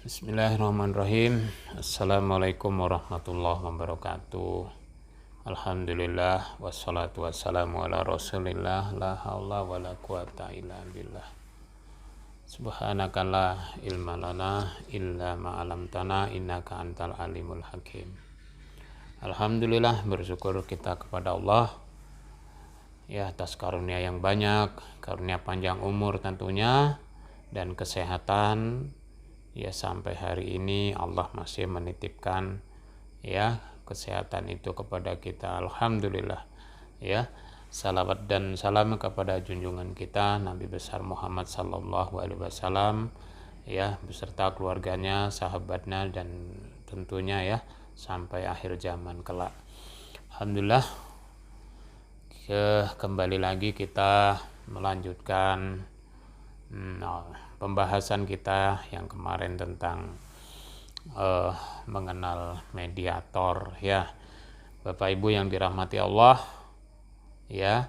Bismillahirrahmanirrahim. Assalamualaikum warahmatullahi wabarakatuh. Alhamdulillah wassalatu wassalamu ala rasulillah la haula wala quwata illa billah. Subhanaka la ilma lana illa ma 'allamtana innaka antal alimul hakim. Alhamdulillah, bersyukur kita kepada Allah ya atas karunia yang banyak, karunia panjang umur tentunya dan kesehatan. Ya, sampai hari ini Allah masih menitipkan ya kesehatan itu kepada kita. Alhamdulillah ya. Salawat dan salam kepada junjungan kita Nabi besar Muhammad sallallahu alaihi wasallam ya, beserta keluarganya, sahabatnya, dan tentunya ya sampai akhir zaman kelak. Alhamdulillah, kembali lagi kita melanjutkan pembahasan kita yang kemarin tentang mengenal mediator ya. Bapak Ibu yang dirahmati Allah ya,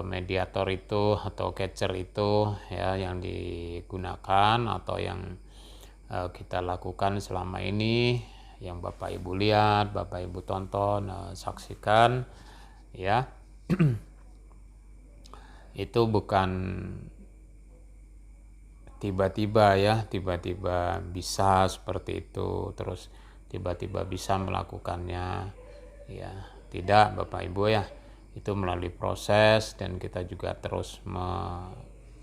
mediator itu atau catcher itu ya yang digunakan atau yang kita lakukan selama ini, yang Bapak Ibu lihat, Bapak Ibu tonton, saksikan ya. Itu bukan tiba-tiba bisa seperti itu, terus tiba-tiba bisa melakukannya ya. Tidak Bapak Ibu ya, itu melalui proses, dan kita juga terus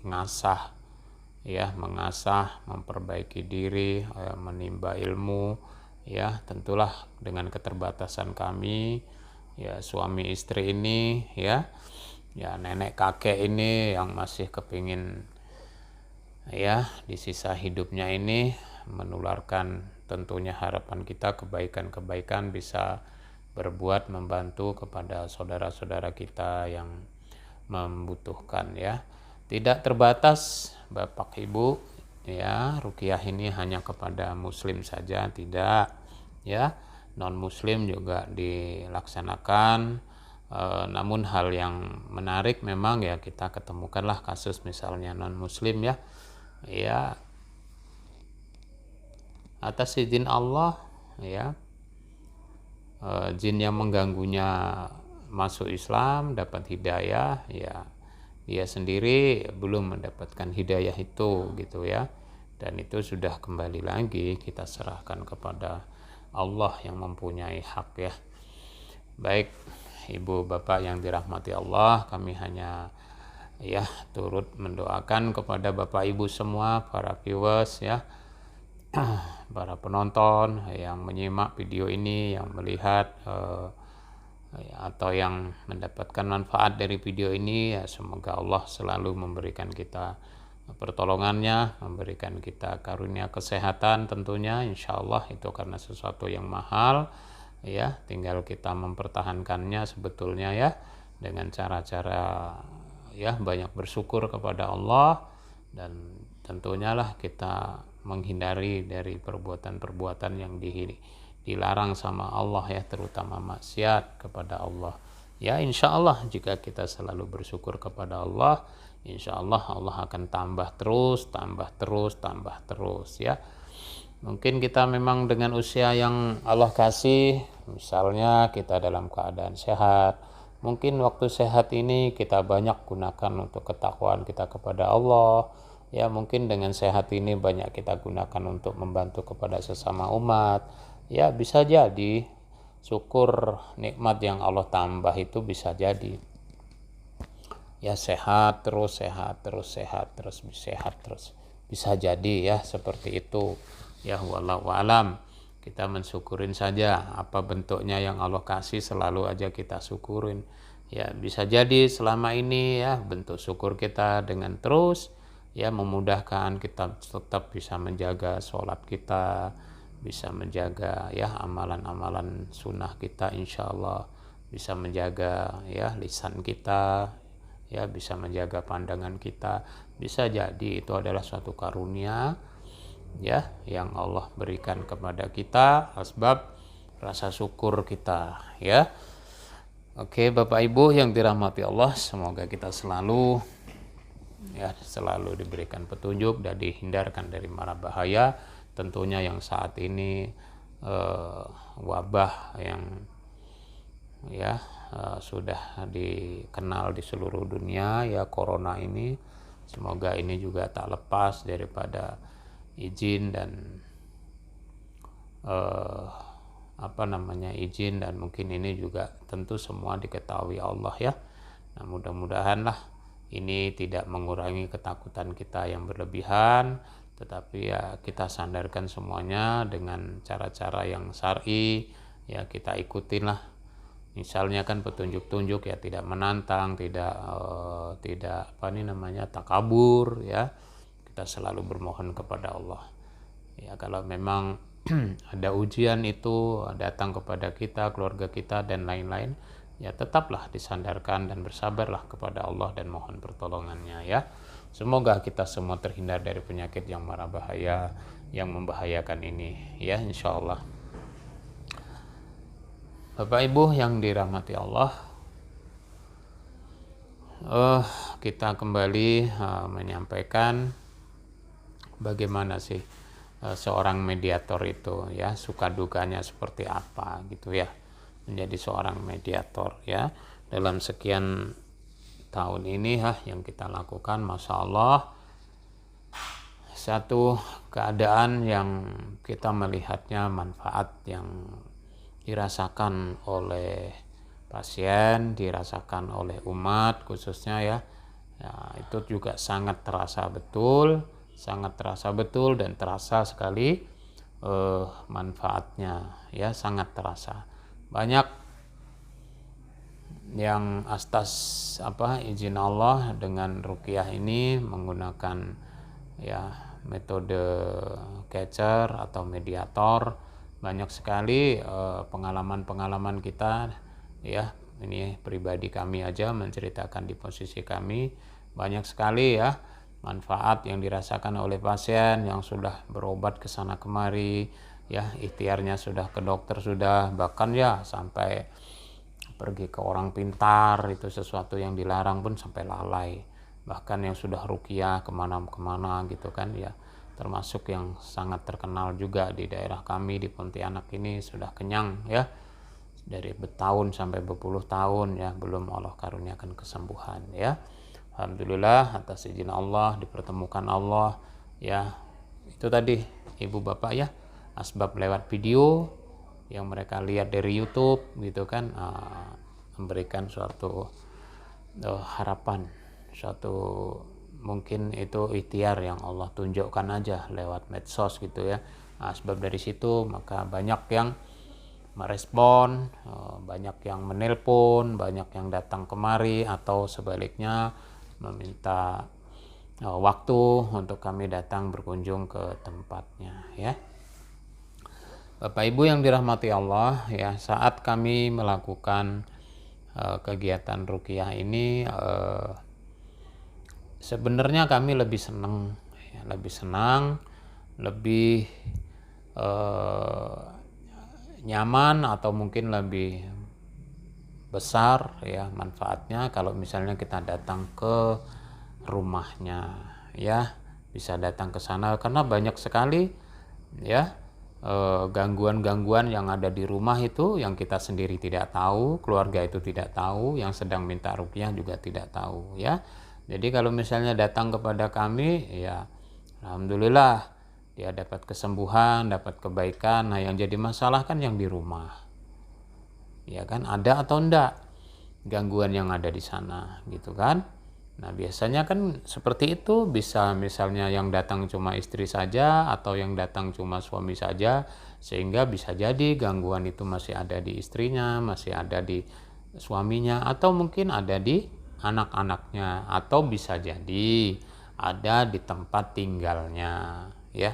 mengasah, memperbaiki diri, menimba ilmu ya. Tentulah dengan keterbatasan kami ya, suami istri ini ya, nenek kakek ini yang masih kepingin ya di sisa hidupnya ini menularkan tentunya harapan kita kebaikan-kebaikan, bisa berbuat membantu kepada saudara-saudara kita yang membutuhkan ya. Tidak terbatas Bapak Ibu ya, ruqyah ini hanya kepada muslim saja, tidak ya, non muslim juga dilaksanakan. Namun hal yang menarik memang ya, kita ketemukanlah kasus misalnya non muslim ya atas izin Allah ya, jin yang mengganggunya masuk Islam, dapat hidayah ya, dia sendiri belum mendapatkan hidayah itu gitu ya, dan itu sudah kembali lagi kita serahkan kepada Allah yang mempunyai hak ya. Baik Ibu Bapak yang dirahmati Allah, kami hanya ya turut mendoakan kepada Bapak Ibu semua, para viewers ya, para penonton yang menyimak video ini, yang melihat atau yang mendapatkan manfaat dari video ini ya, semoga Allah selalu memberikan kita pertolongannya, memberikan kita karunia kesehatan tentunya, insya Allah itu karena sesuatu yang mahal ya, tinggal kita mempertahankannya sebetulnya ya, dengan cara-cara ya banyak bersyukur kepada Allah, dan tentunya lah kita menghindari dari perbuatan-perbuatan yang dilarang sama Allah ya, terutama maksiat kepada Allah ya. Insya Allah jika kita selalu bersyukur kepada Allah, insya Allah Allah akan tambah terus ya. Mungkin kita memang dengan usia yang Allah kasih, misalnya kita dalam keadaan sehat, mungkin waktu sehat ini kita banyak gunakan untuk ketakwaan kita kepada Allah ya. Mungkin dengan sehat ini banyak kita gunakan untuk membantu kepada sesama umat ya. Bisa jadi syukur nikmat yang Allah tambah itu, bisa jadi ya, sehat terus bisa jadi ya, seperti itu ya. Wallahu alam, kita mensyukurin saja apa bentuknya yang Allah kasih, selalu aja kita syukurin ya. Bisa jadi selama ini ya bentuk syukur kita dengan terus ya memudahkan kita tetap bisa menjaga sholat kita, bisa menjaga ya amalan-amalan sunnah kita, insya Allah bisa menjaga ya lisan kita ya, bisa menjaga pandangan kita. Bisa jadi itu adalah suatu karunia ya yang Allah berikan kepada kita, asbab rasa syukur kita ya. Oke Bapak Ibu yang dirahmati Allah, semoga kita selalu diberikan petunjuk dan dihindarkan dari mara bahaya, tentunya yang saat ini wabah yang ya sudah dikenal di seluruh dunia ya, corona ini. Semoga ini juga tak lepas daripada izin dan izin, dan mungkin ini juga tentu semua diketahui Allah ya. Nah, mudah-mudahan lah ini tidak mengurangi ketakutan kita yang berlebihan, tetapi ya kita sandarkan semuanya dengan cara-cara yang syar'i ya, kita ikutin lah. Misalnya kan petunjuk-tunjuk ya, tidak menantang, tidak takabur ya. Kita selalu bermohon kepada Allah. Ya, kalau memang ada ujian itu datang kepada kita, keluarga kita dan lain-lain, ya tetaplah disandarkan dan bersabarlah kepada Allah dan mohon pertolongannya ya. Semoga kita semua terhindar dari penyakit yang mara bahaya, yang membahayakan ini ya, insyaallah. Bapak Ibu yang dirahmati Allah, kita kembali menyampaikan bagaimana sih seorang mediator itu ya, suka dukanya seperti apa gitu ya, menjadi seorang mediator ya. Dalam sekian tahun ini yang kita lakukan, Masya Allah, satu keadaan yang kita melihatnya manfaat yang dirasakan oleh pasien, dirasakan oleh umat khususnya ya, itu juga sangat terasa betul dan terasa sekali manfaatnya ya, sangat terasa. Banyak yang atas izin Allah dengan ruqyah ini menggunakan ya metode catcher atau mediator. Banyak sekali pengalaman-pengalaman kita ya, ini pribadi kami aja menceritakan di posisi kami, banyak sekali ya manfaat yang dirasakan oleh pasien yang sudah berobat ke sana kemari ya, ikhtiarnya sudah ke dokter, sudah bahkan ya sampai pergi ke orang pintar, itu sesuatu yang dilarang pun sampai lalai, bahkan yang sudah ruqyah kemana-kemana gitu kan ya, termasuk yang sangat terkenal juga di daerah kami di Pontianak ini, sudah kenyang ya dari bertahun sampai berpuluh tahun ya, belum Allah karuniakan kesembuhan ya. Alhamdulillah atas izin Allah, dipertemukan Allah ya. Itu tadi ibu bapak ya, asbab lewat video yang mereka lihat dari YouTube gitu kan, memberikan suatu harapan, suatu mungkin itu ikhtiar yang Allah tunjukkan aja lewat medsos gitu ya. Nah, sebab dari situ maka banyak yang merespon, banyak yang menelpon, banyak yang datang kemari atau sebaliknya meminta waktu untuk kami datang berkunjung ke tempatnya ya. Bapak Ibu yang dirahmati Allah ya, saat kami melakukan kegiatan ruqyah ini, sebenarnya kami lebih senang, lebih nyaman atau mungkin lebih besar ya manfaatnya kalau misalnya kita datang ke rumahnya ya, bisa datang ke sana, karena banyak sekali ya gangguan-gangguan yang ada di rumah itu yang kita sendiri tidak tahu, keluarga itu tidak tahu, yang sedang minta ruqyah juga tidak tahu ya. Jadi kalau misalnya datang kepada kami ya alhamdulillah dia dapat kesembuhan, dapat kebaikan. Nah, yang jadi masalah kan yang di rumah. Ya kan, ada atau enggak gangguan yang ada di sana gitu kan. Nah, biasanya kan seperti itu, bisa misalnya yang datang cuma istri saja atau yang datang cuma suami saja, sehingga bisa jadi gangguan itu masih ada di istrinya, masih ada di suaminya, atau mungkin ada di anak-anaknya, atau bisa jadi ada di tempat tinggalnya ya,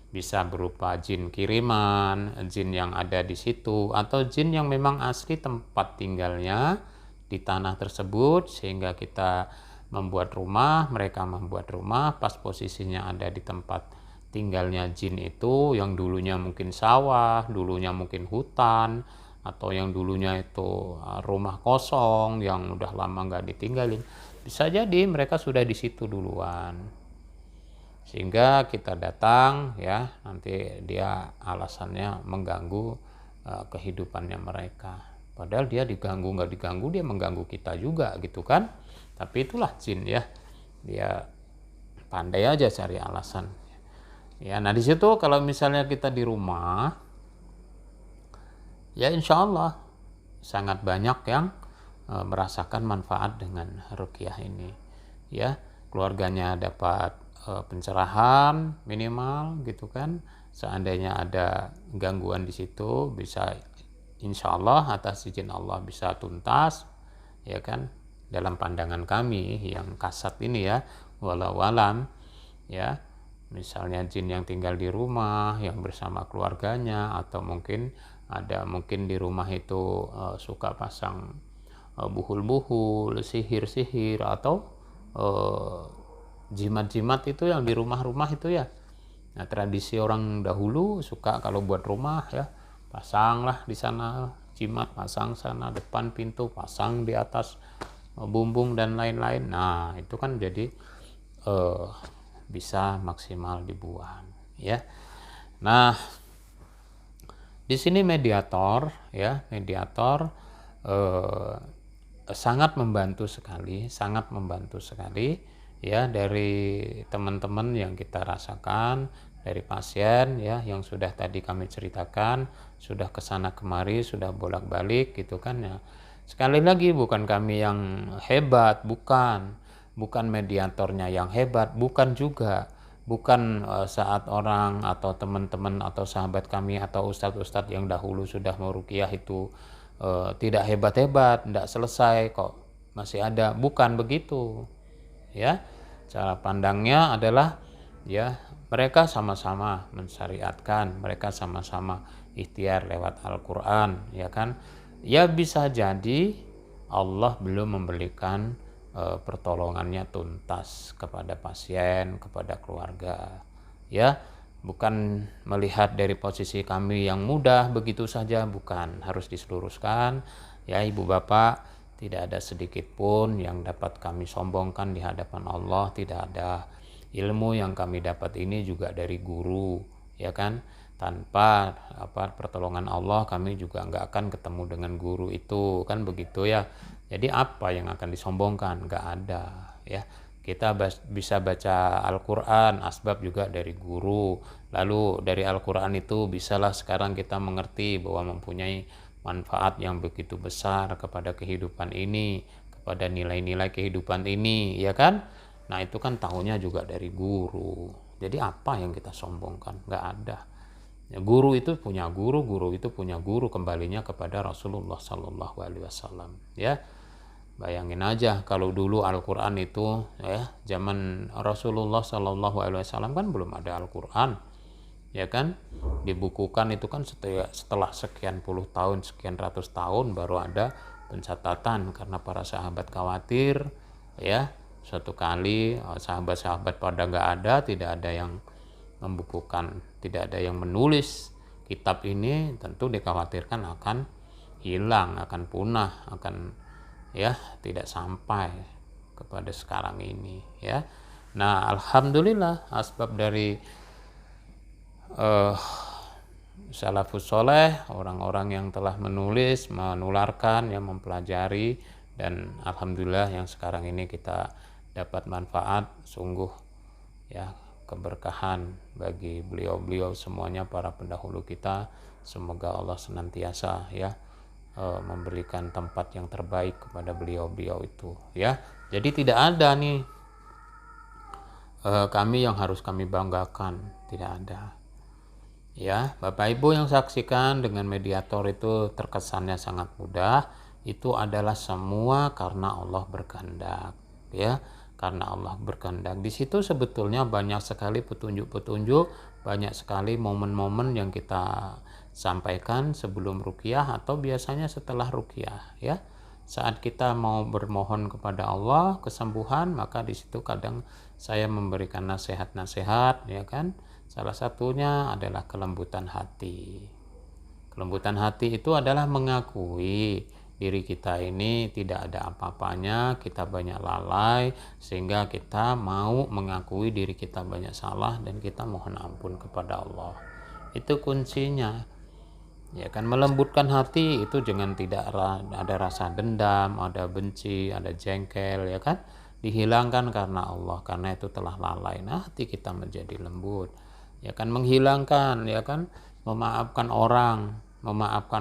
bisa berupa jin kiriman, jin yang ada di situ, atau jin yang memang asli tempat tinggalnya di tanah tersebut, sehingga kita membuat rumah, mereka membuat rumah pas posisinya ada di tempat tinggalnya jin itu, yang dulunya mungkin sawah, dulunya mungkin hutan, atau yang dulunya itu rumah kosong yang udah lama nggak ditinggalin. Bisa jadi mereka sudah di situ duluan sehingga kita datang ya, nanti dia alasannya mengganggu kehidupannya mereka, padahal dia diganggu nggak diganggu dia mengganggu kita juga gitu kan. Tapi itulah jin ya, dia pandai aja cari alasan ya. Nah di situ kalau misalnya kita di rumah ya, insya Allah sangat banyak yang merasakan manfaat dengan ruqyah ini ya. Keluarganya dapat pencerahan minimal gitu kan. Seandainya ada gangguan di situ, bisa insya Allah atas izin Allah bisa tuntas ya kan. Dalam pandangan kami yang kasat ini ya, walau alam ya, misalnya jin yang tinggal di rumah yang bersama keluarganya, atau mungkin di rumah itu suka pasang buhul-buhul, sihir-sihir, atau jimat-jimat itu yang di rumah-rumah itu ya. Nah tradisi orang dahulu suka kalau buat rumah ya, pasanglah di sana jimat, pasang sana depan pintu, pasang di atas bumbung dan lain-lain. Nah itu kan jadi bisa maksimal dibuang ya. Nah di sini mediator ya, mediator sangat membantu sekali ya, dari teman-teman yang kita rasakan, dari pasien ya yang sudah tadi kami ceritakan, sudah kesana kemari, sudah bolak-balik gitu kan ya. Sekali lagi bukan kami yang hebat, bukan mediatornya yang hebat, bukan juga, bukan saat orang atau teman-teman atau sahabat kami atau ustadz-ustadz yang dahulu sudah meruqyah itu tidak hebat-hebat, tidak selesai kok masih ada, bukan begitu ya. Cara pandangnya adalah ya, mereka sama-sama mensyariatkan, mereka sama-sama ikhtiar lewat Al-Quran ya kan. Ya bisa jadi Allah belum memberikan pertolongannya tuntas kepada pasien, kepada keluarga ya. Bukan melihat dari posisi kami yang mudah begitu saja, bukan, harus diseluruskan ya ibu bapak. Tidak ada sedikit pun yang dapat kami sombongkan di hadapan Allah, tidak ada. Ilmu yang kami dapat ini juga dari guru ya kan. Tanpa pertolongan Allah kami juga nggak akan ketemu dengan guru itu kan, begitu ya. Jadi apa yang akan disombongkan? Nggak ada ya. Kita bisa baca Al-Quran, asbab juga dari guru. Lalu dari Al-Quran itu bisalah sekarang kita mengerti bahwa mempunyai manfaat yang begitu besar kepada kehidupan ini, kepada nilai-nilai kehidupan ini ya kan. Nah itu kan tahunya juga dari guru. Jadi apa yang kita sombongkan? Nggak ada ya. Guru itu punya guru, guru itu punya guru, kembalinya kepada Rasulullah Sallallahu Alaihi Wasallam ya. Bayangin aja kalau dulu Al-Quran itu ya, zaman Rasulullah Sallallahu Alaihi Wasallam kan belum ada Al-Quran ya kan. Dibukukan itu kan setelah sekian puluh tahun, sekian ratus tahun baru ada pencatatan, karena para sahabat khawatir ya, suatu kali sahabat-sahabat pada nggak ada, tidak ada yang membukukan, tidak ada yang menulis kitab ini, tentu dikhawatirkan akan hilang, akan punah, akan ya tidak sampai kepada sekarang ini ya. Nah alhamdulillah asbab dari salafus soleh, orang-orang yang telah menulis, menularkan, yang mempelajari, dan alhamdulillah yang sekarang ini kita dapat manfaat sungguh ya, keberkahan bagi beliau-beliau semuanya, para pendahulu kita. Semoga Allah senantiasa ya memberikan tempat yang terbaik kepada beliau-beliau itu ya. Jadi tidak ada nih kami yang harus kami banggakan, tidak ada ya. Bapak Ibu yang saksikan dengan mediator itu terkesannya sangat mudah, itu adalah semua karena Allah berkehendak ya. Karena Allah berkehendak. Di situ sebetulnya banyak sekali petunjuk-petunjuk, banyak sekali momen-momen yang kita sampaikan sebelum ruqyah atau biasanya setelah ruqyah ya. Saat kita mau bermohon kepada Allah kesembuhan, maka di situ kadang saya memberikan nasihat-nasihat ya kan. Salah satunya adalah kelembutan hati. Kelembutan hati itu adalah mengakui diri kita ini tidak ada apa-apanya, kita banyak lalai, sehingga kita mau mengakui diri kita banyak salah dan kita mohon ampun kepada Allah. Itu kuncinya. Ya kan, melembutkan hati itu jangan tidak ada rasa dendam, ada benci, ada jengkel, ya kan, dihilangkan karena Allah, karena itu telah lalai. Nah, hati kita menjadi lembut, ya kan, menghilangkan, ya kan, memaafkan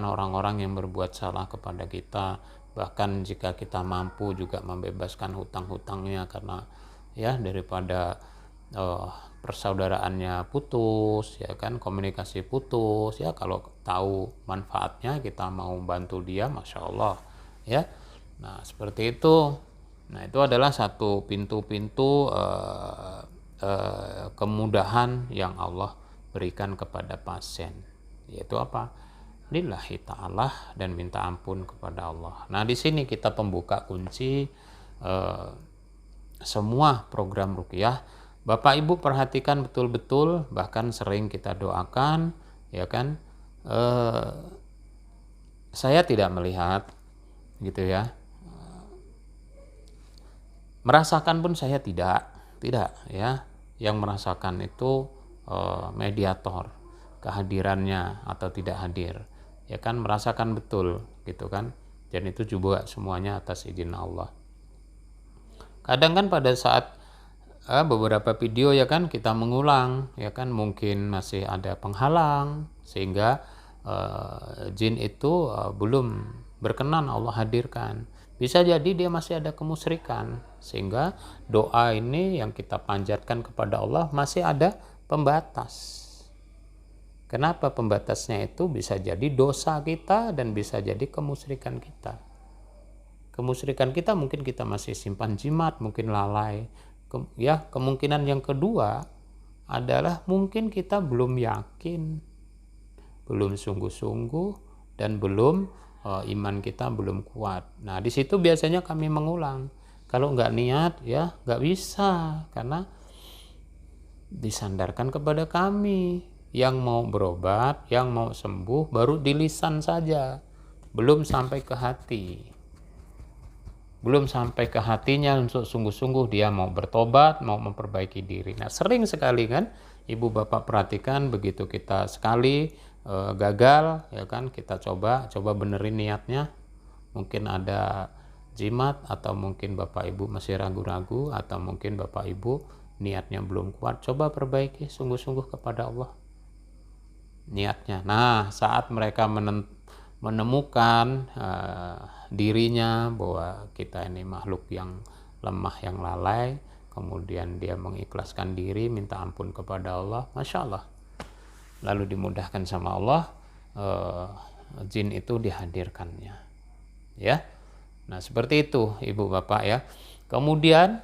orang-orang yang berbuat salah kepada kita, bahkan jika kita mampu juga membebaskan hutang-hutangnya, karena ya daripada persaudaraannya putus, ya kan, komunikasi putus, ya kalau tahu manfaatnya kita mau bantu dia, masya Allah, ya. Nah seperti itu. Nah itu adalah satu pintu-pintu kemudahan yang Allah berikan kepada pasien, yaitu apa? Lillahi ta'ala, dan minta ampun kepada Allah. Nah di sini kita pembuka kunci semua program ruqyah. Bapak Ibu perhatikan betul-betul, bahkan sering kita doakan, ya kan, saya tidak melihat gitu ya, merasakan pun saya tidak ya. Yang merasakan itu mediator, kehadirannya atau tidak hadir, ya kan, merasakan betul gitu kan, dan itu juga semuanya atas izin Allah. Kadang kan pada saat beberapa video, ya kan, kita mengulang, ya kan, mungkin masih ada penghalang sehingga jin itu belum berkenan Allah hadirkan. Bisa jadi dia masih ada kemusyrikan, sehingga doa ini yang kita panjatkan kepada Allah masih ada pembatas. Kenapa pembatasnya? Itu bisa jadi dosa kita dan bisa jadi kemusyrikan kita. Kemusyrikan kita mungkin kita masih simpan jimat, mungkin lalai. Ya, kemungkinan yang kedua adalah mungkin kita belum yakin, belum sungguh-sungguh, dan belum iman kita belum kuat. Nah di situ biasanya kami mengulang. Kalau nggak niat, ya nggak bisa, karena disandarkan kepada kami. Yang mau berobat, yang mau sembuh baru di lisan saja, belum sampai ke hati. Belum sampai ke hatinya untuk sungguh-sungguh dia mau bertobat, mau memperbaiki diri. Nah sering sekali kan ibu bapak perhatikan, begitu kita sekali gagal, ya kan, kita coba benerin niatnya, mungkin ada jimat, atau mungkin bapak ibu masih ragu-ragu, atau mungkin bapak ibu niatnya belum kuat, coba perbaiki sungguh-sungguh kepada Allah niatnya. Nah saat mereka menemukan dirinya bahwa kita ini makhluk yang lemah, yang lalai, kemudian dia mengikhlaskan diri, minta ampun kepada Allah, masya Allah, lalu dimudahkan sama Allah, jin itu dihadirkannya, ya. Nah seperti itu ibu bapak ya. Kemudian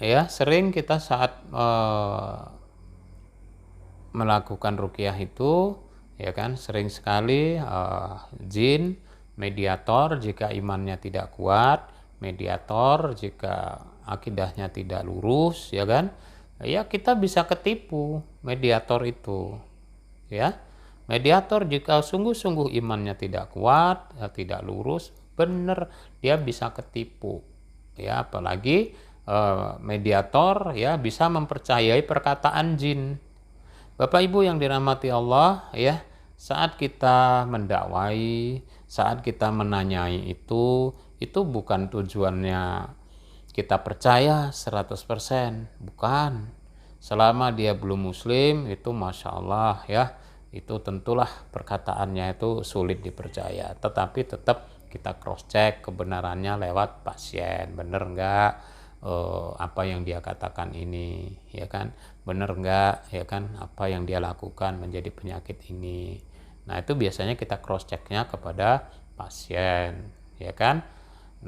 ya sering kita saat melakukan ruqyah itu, ya kan, sering sekali jin mediator jika imannya tidak kuat, mediator jika akidahnya tidak lurus, ya kan, ya kita bisa ketipu mediator itu, ya. Mediator jika sungguh-sungguh imannya tidak kuat, ya, tidak lurus, benar dia bisa ketipu, ya. Apalagi mediator ya bisa mempercayai perkataan jin. Bapak Ibu yang dirahmati Allah, ya, saat kita mendakwai, saat kita menanyai itu bukan tujuannya kita percaya 100%, bukan. Selama dia belum muslim itu masya Allah ya, itu tentulah perkataannya itu sulit dipercaya, tetapi tetap kita cross check kebenarannya lewat pasien, bener enggak apa yang dia katakan ini, ya kan, bener enggak, ya kan, apa yang dia lakukan menjadi penyakit ini. Nah itu biasanya kita cross checknya kepada pasien, ya kan.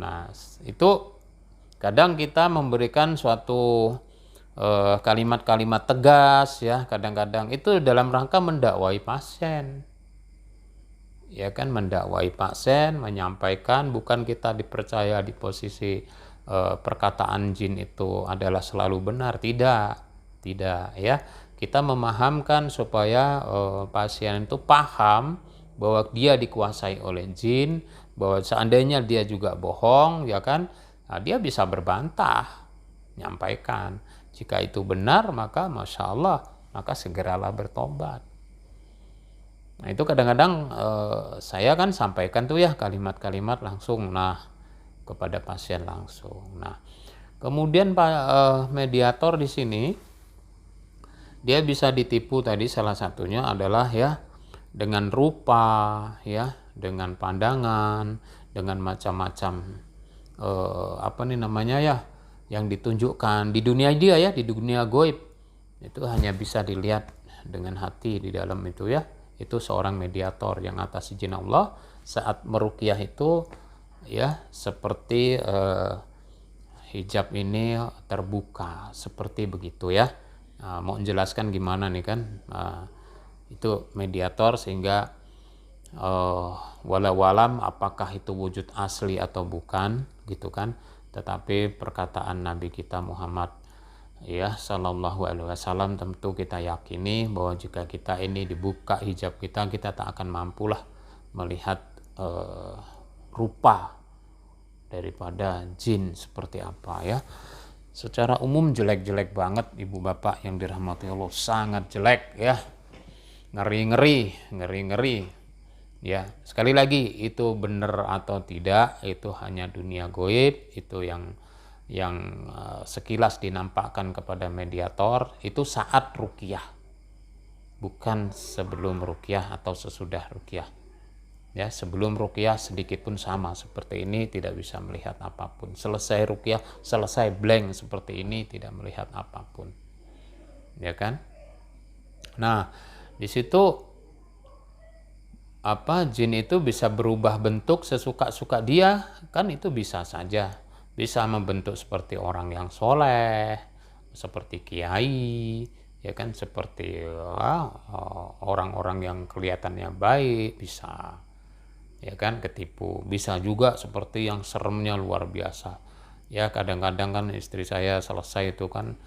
Nah itu kadang kita memberikan suatu kalimat-kalimat tegas, ya, kadang-kadang itu dalam rangka mendakwai pasien, ya kan, mendakwai pasien, menyampaikan, bukan kita dipercaya di posisi perkataan jin itu adalah selalu benar, tidak ya. Kita memahamkan supaya pasien itu paham bahwa dia dikuasai oleh jin, bahwa seandainya dia juga bohong, ya kan, nah, dia bisa berbantah, nyampaikan. Jika itu benar, maka masya Allah, maka segeralah bertobat. Nah itu kadang-kadang saya kan sampaikan tuh ya kalimat-kalimat langsung, nah kepada pasien langsung. Nah kemudian mediator di sini dia bisa ditipu tadi, salah satunya adalah ya dengan rupa, ya dengan pandangan, dengan macam-macam apa nih namanya ya, yang ditunjukkan di dunia dia ya, di dunia goib itu hanya bisa dilihat dengan hati di dalam itu ya. Itu seorang mediator yang atas izin Allah saat meruqyah itu ya seperti hijab ini terbuka seperti begitu ya. Mau menjelaskan gimana nih kan, itu mediator sehingga walau alam apakah itu wujud asli atau bukan gitu kan, tetapi perkataan Nabi kita Muhammad ya Sallallahu Alaihi Wasallam tentu kita yakini bahwa jika kita ini dibuka hijab kita tak akan mampulah melihat rupa daripada jin seperti apa ya. Secara umum jelek-jelek banget ibu bapak yang dirahmati Allah, sangat jelek ya, ngeri ya. Sekali lagi itu benar atau tidak itu hanya dunia goib, itu yang sekilas dinampakkan kepada mediator itu saat ruqyah, bukan sebelum ruqyah atau sesudah ruqyah. Ya, sebelum ruqyah sedikit pun sama seperti ini tidak bisa melihat apapun. Selesai ruqyah, selesai blank seperti ini tidak melihat apapun. Ya kan? Nah, di situ jin itu bisa berubah bentuk sesuka-suka dia, kan itu bisa saja. Bisa membentuk seperti orang yang soleh, seperti kiai, ya kan, seperti orang-orang yang kelihatannya baik, bisa ya kan ketipu. Bisa juga seperti yang seremnya luar biasa ya. Kadang-kadang kan istri saya selesai itu kan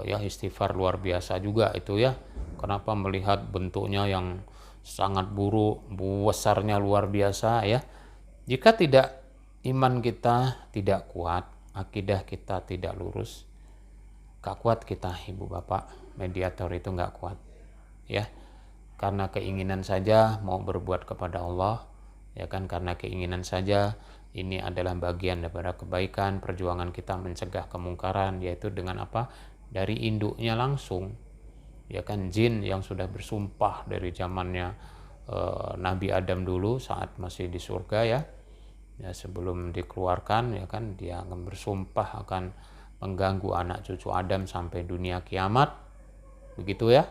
ya istighfar luar biasa juga itu ya. Kenapa? Melihat bentuknya yang sangat buruk, besarnya luar biasa ya. Jika tidak, iman kita tidak kuat, akidah kita tidak lurus, gak kuat kita ibu bapak, mediator itu gak kuat ya. Karena keinginan saja mau berbuat kepada Allah ya kan, karena keinginan saja ini adalah bagian daripada kebaikan, perjuangan kita mencegah kemungkaran, yaitu dengan apa? Dari induknya langsung ya kan, jin yang sudah bersumpah dari zamannya Nabi Adam dulu saat masih di surga ya sebelum dikeluarkan ya kan, dia akan bersumpah akan mengganggu anak cucu Adam sampai dunia kiamat begitu ya.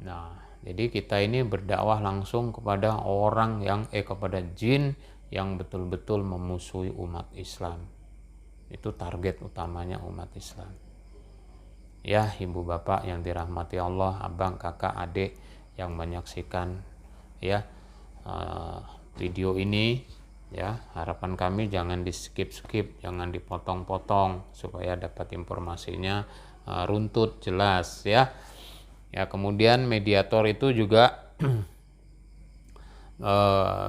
Nah jadi kita ini berdakwah langsung kepada orang yang kepada jin yang betul-betul memusuhi umat Islam. Itu target utamanya umat Islam. Ya ibu bapak yang dirahmati Allah, abang, kakak, adik yang menyaksikan ya video ini ya, harapan kami jangan di skip, jangan dipotong-potong supaya dapat informasinya runtut, jelas ya. Ya kemudian mediator itu juga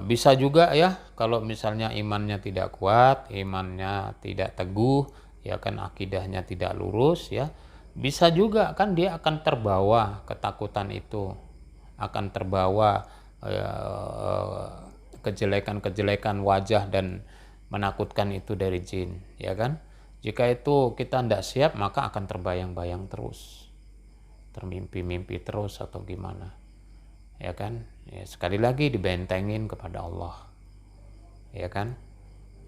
bisa juga ya kalau misalnya imannya tidak kuat, imannya tidak teguh ya kan, akidahnya tidak lurus ya, bisa juga kan dia akan terbawa ketakutan itu, akan terbawa kejelekan-kejelekan wajah dan menakutkan itu dari jin ya kan. Jika itu kita tidak siap, maka akan terbayang-bayang terus, termimpi-mimpi terus atau gimana ya kan ya. Sekali lagi dibentengin kepada Allah ya kan.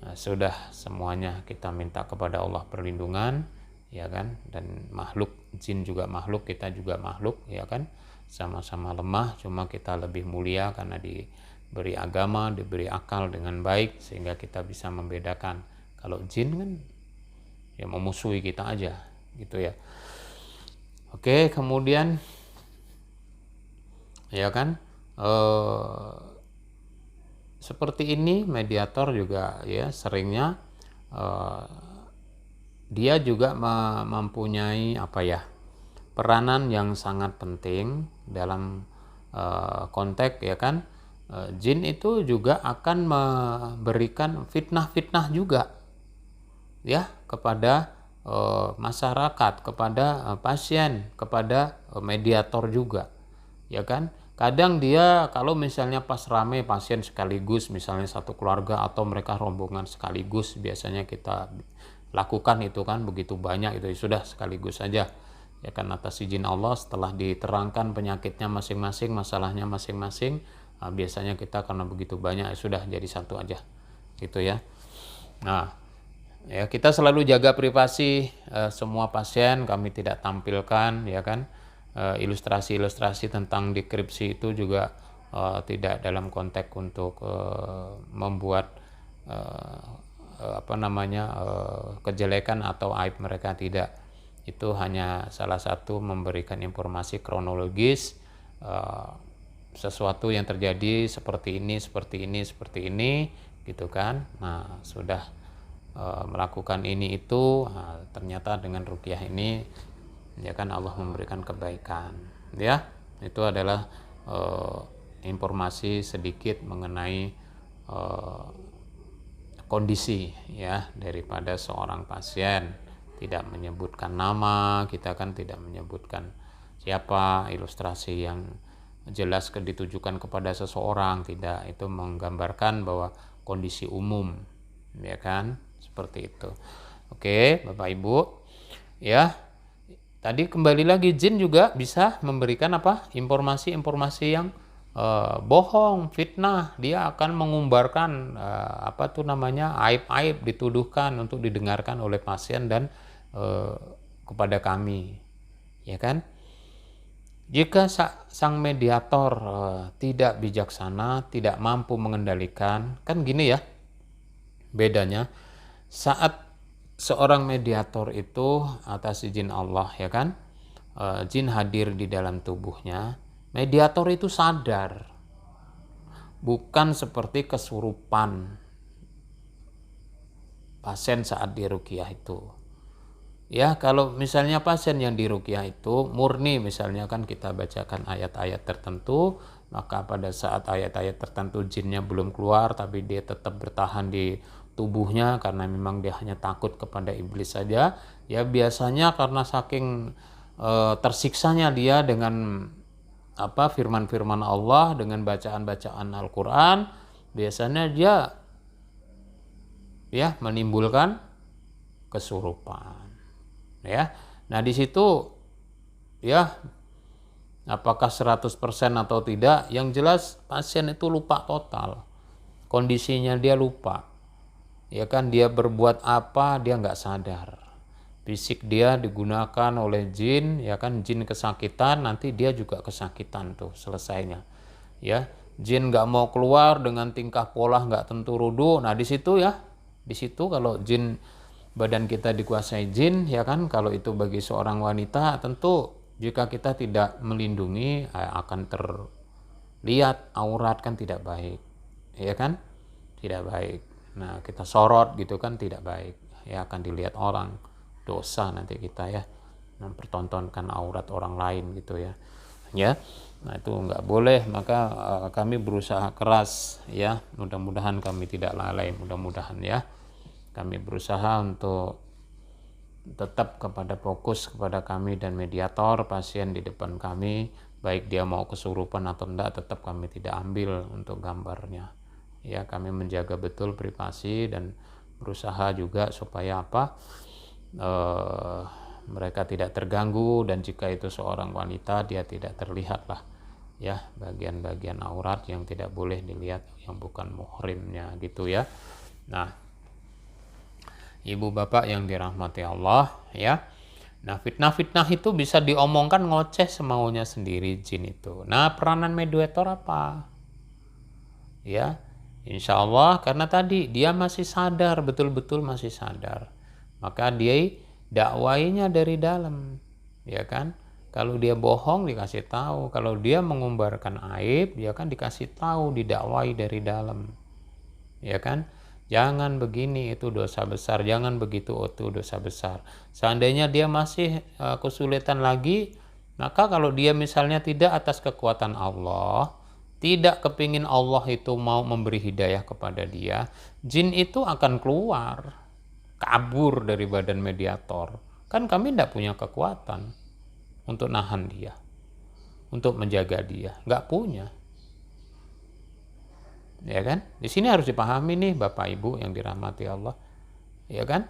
Nah, sudah semuanya kita minta kepada Allah perlindungan ya kan, dan makhluk jin juga makhluk, kita juga makhluk ya kan, sama-sama lemah, cuma kita lebih mulia karena diberi agama, diberi akal dengan baik sehingga kita bisa membedakan. Kalau jin kan ya memusuhi kita aja gitu ya. Oke, kemudian ya kan seperti ini mediator juga ya seringnya dia juga mempunyai apa ya, peranan yang sangat penting dalam konteks ya kan jin itu juga akan memberikan fitnah-fitnah juga ya kepada masyarakat, kepada pasien, kepada mediator juga, ya kan? Kadang dia kalau misalnya pas rame pasien sekaligus, misalnya satu keluarga atau mereka rombongan sekaligus, biasanya kita lakukan itu kan, begitu banyak itu sudah sekaligus saja, ya kan, atas izin Allah. Setelah diterangkan penyakitnya masing-masing, masalahnya masing-masing, biasanya kita karena begitu banyak sudah jadi satu aja gitu ya. Nah ya, kita selalu jaga privasi semua pasien, kami tidak tampilkan, ya kan, ilustrasi-ilustrasi tentang deskripsi itu juga tidak dalam konteks untuk membuat kejelekan atau aib mereka, tidak. Itu hanya salah satu memberikan informasi kronologis sesuatu yang terjadi seperti ini, seperti ini, seperti ini, gitu kan. Nah sudah melakukan ini itu, ternyata dengan ruqyah ini, ya kan, Allah memberikan kebaikan, ya. Itu adalah informasi sedikit mengenai kondisi ya daripada seorang pasien. Tidak menyebutkan nama, kita kan tidak menyebutkan siapa, ilustrasi yang jelas ditujukan kepada seseorang, tidak. Itu menggambarkan bahwa kondisi umum, ya kan, seperti itu. Oke, Bapak Ibu, ya. Tadi kembali lagi, jin juga bisa memberikan informasi-informasi yang bohong, fitnah. Dia akan mengumbarkan aib-aib, dituduhkan untuk didengarkan oleh pasien dan kepada kami, ya kan. Jika sang mediator tidak bijaksana, tidak mampu mengendalikan, kan gini ya bedanya. Saat seorang mediator itu atas izin Allah, ya kan, jin hadir di dalam tubuhnya, mediator itu sadar, bukan seperti kesurupan pasien saat diruqyah itu. Ya, kalau misalnya pasien yang diruqyah itu murni, misalnya kan kita bacakan ayat-ayat tertentu, maka pada saat ayat-ayat tertentu jinnya belum keluar tapi dia tetap bertahan di tubuhnya karena memang dia hanya takut kepada iblis saja, ya biasanya karena saking tersiksanya dia dengan firman-firman Allah, dengan bacaan-bacaan Al-Qur'an, biasanya dia ya menimbulkan kesurupan. Ya. Nah, di situ ya apakah 100% atau tidak, yang jelas pasien itu lupa total. Kondisinya dia lupa. Ya kan, dia berbuat apa dia nggak sadar. Fisik dia digunakan oleh jin, ya kan, jin kesakitan, nanti dia juga kesakitan tuh selesainya. Ya, jin nggak mau keluar dengan tingkah pola nggak tentu rudu. Nah, di situ kalau jin, badan kita dikuasai jin, ya kan, kalau itu bagi seorang wanita, tentu jika kita tidak melindungi akan terlihat aurat, kan tidak baik, ya kan, tidak baik. Nah, kita sorot gitu kan tidak baik, ya akan dilihat orang, dosa nanti kita ya mempertontonkan aurat orang lain gitu ya. Nah itu nggak boleh, maka kami berusaha keras ya, mudah-mudahan kami tidak lalai, mudah-mudahan ya. Kami berusaha untuk tetap fokus kepada kami dan mediator, pasien di depan kami, baik dia mau kesurupan atau enggak, tetap kami tidak ambil untuk gambarnya. Ya, kami menjaga betul privasi dan berusaha juga supaya mereka tidak terganggu, dan jika itu seorang wanita, dia tidak terlihat lah ya bagian-bagian aurat yang tidak boleh dilihat, yang bukan muhrimnya gitu ya. Nah, ibu bapak yang dirahmati Allah ya. Nah, fitnah-fitnah itu bisa diomongkan ngoceh semaunya sendiri jin itu. Nah, peranan mediator apa? Ya, insya Allah karena tadi dia masih sadar, betul-betul masih sadar, maka dia dakwainya dari dalam, ya kan. Kalau dia bohong dikasih tahu, kalau dia mengumbarkan aib, dia kan dikasih tahu, didakwai dari dalam, ya kan. Jangan begini, itu dosa besar, jangan begitu, itu dosa besar. Seandainya dia masih kesulitan lagi, maka kalau dia misalnya tidak atas kekuatan Allah, tidak kepingin Allah itu mau memberi hidayah kepada dia, jin itu akan keluar, kabur dari badan mediator. Kan kami tidak punya kekuatan untuk nahan dia, untuk menjaga dia, nggak punya. Ya kan? Di sini harus dipahami nih Bapak Ibu yang dirahmati Allah. Ya kan?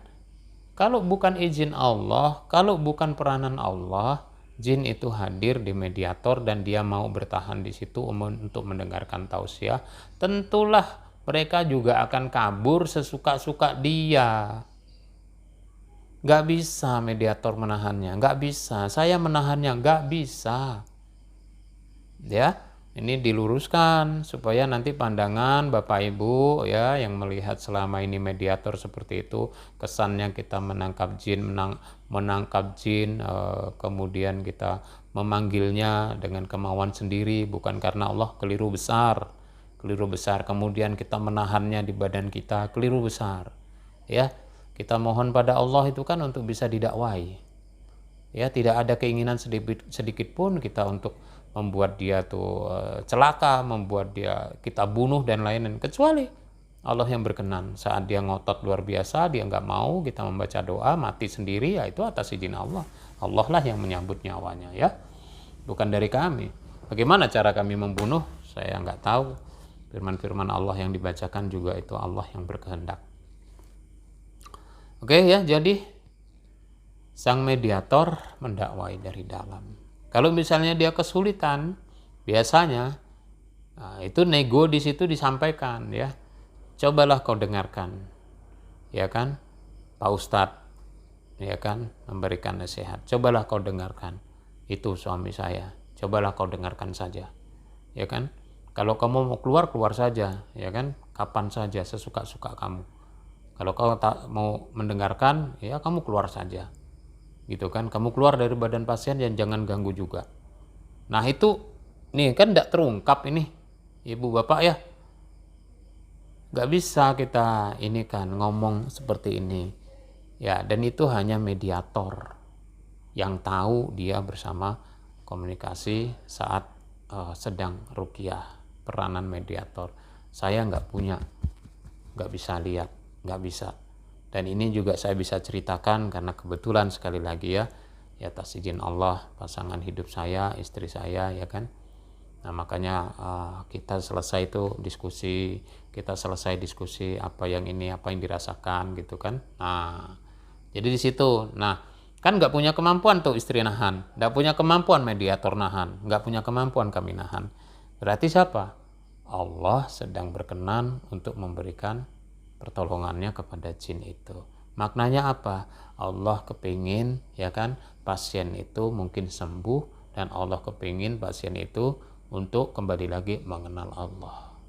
Kalau bukan izin Allah, kalau bukan peranan Allah, jin itu hadir di mediator dan dia mau bertahan di situ untuk mendengarkan tausiah, tentulah mereka juga akan kabur sesuka-suka dia. Nggak bisa mediator menahannya, nggak bisa. Saya menahannya, nggak bisa. Ya, ini diluruskan supaya nanti pandangan Bapak Ibu ya yang melihat selama ini mediator seperti itu, kesannya kita menangkap jin, menangkap jin, kemudian kita memanggilnya dengan kemauan sendiri, bukan karena Allah, keliru besar. Kemudian kita menahannya di badan kita, keliru besar. Ya, kita mohon pada Allah itu kan untuk bisa didakwai. Ya, tidak ada keinginan sedikit pun kita untuk membuat dia tuh celaka, membuat dia kita bunuh dan lain-lain, kecuali Allah yang berkenan. Saat dia ngotot luar biasa, dia nggak mau kita membaca doa, mati sendiri, ya itu atas izin Allah. Allah lah yang menyambut nyawanya, ya, bukan dari kami. Bagaimana cara kami membunuh, saya nggak tahu. Firman-firman Allah yang dibacakan juga itu Allah yang berkehendak. Oke ya, jadi sang mediator mendakwai dari dalam. Kalau misalnya dia kesulitan, biasanya itu nego di situ disampaikan, ya. Cobalah kau dengarkan, ya kan, Pak Ustadz, ya kan, memberikan nasihat. Cobalah kau dengarkan, itu suami saya. Cobalah kau dengarkan saja, ya kan. Kalau kamu mau keluar, keluar saja, ya kan. Kapan saja, sesuka-suka kamu. Kalau kau tak mau mendengarkan, ya kamu keluar saja. Gitu kan, kamu keluar dari badan pasien dan jangan ganggu juga. Nah itu nih kan tidak terungkap ini ibu bapak ya, nggak bisa kita ini kan ngomong seperti ini ya, dan itu hanya mediator yang tahu dia bersama komunikasi saat sedang ruqyah, peranan mediator. Saya nggak punya, nggak bisa lihat, nggak bisa. Dan ini juga saya bisa ceritakan karena kebetulan sekali lagi ya atas izin Allah, pasangan hidup saya, istri saya, ya kan. Nah makanya kita selesai itu diskusi, apa yang ini, apa yang dirasakan gitu kan. Nah jadi di situ, nah kan nggak punya kemampuan tuh istri nahan, nggak punya kemampuan mediator nahan, nggak punya kemampuan kami nahan. Berarti siapa? Allah sedang berkenan untuk memberikan pertolongannya kepada jin itu. Maknanya apa? Allah kepingin, ya kan, pasien itu mungkin sembuh, dan Allah kepingin pasien itu untuk kembali lagi mengenal Allah.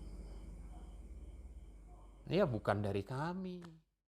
Ya bukan dari kami.